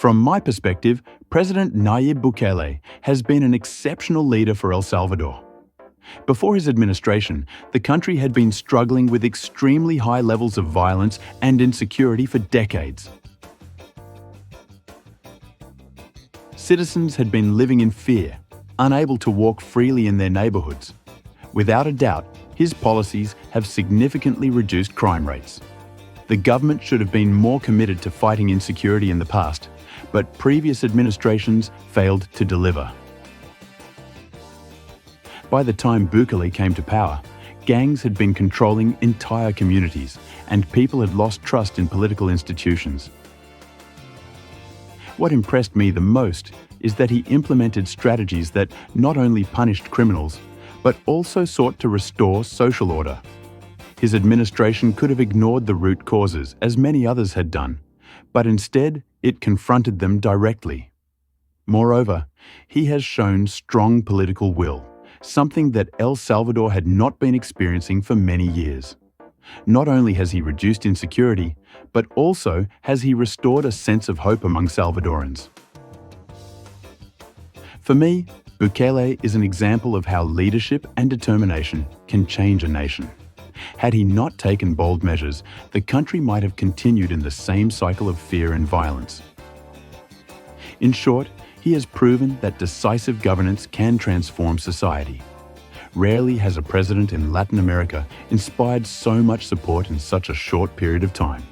From my perspective, President Nayib Bukele has been an exceptional leader for El Salvador. Before his administration, the country had been struggling with extremely high levels of violence and insecurity for decades. Citizens had been living in fear, unable to walk freely in their neighborhoods. Without a doubt, his policies have significantly reduced crime rates. The government should have been more committed to fighting insecurity in the past, but previous administrations failed to deliver. By the time Bukele came to power, gangs had been controlling entire communities, and people had lost trust in political institutions. What impressed me the most is that he implemented strategies that not only punished criminals, but also sought to restore social order. His administration could have ignored the root causes, as many others had done, but instead it confronted them directly. Moreover, he has shown strong political will, something that El Salvador had not been experiencing for many years. Not only has he reduced insecurity, but also has he restored a sense of hope among Salvadorans. For me, Bukele is an example of how leadership and determination can change a nation. Had he not taken bold measures, the country might have continued in the same cycle of fear and violence. In short, he has proven that decisive governance can transform society. Rarely has a president in Latin America inspired so much support in such a short period of time.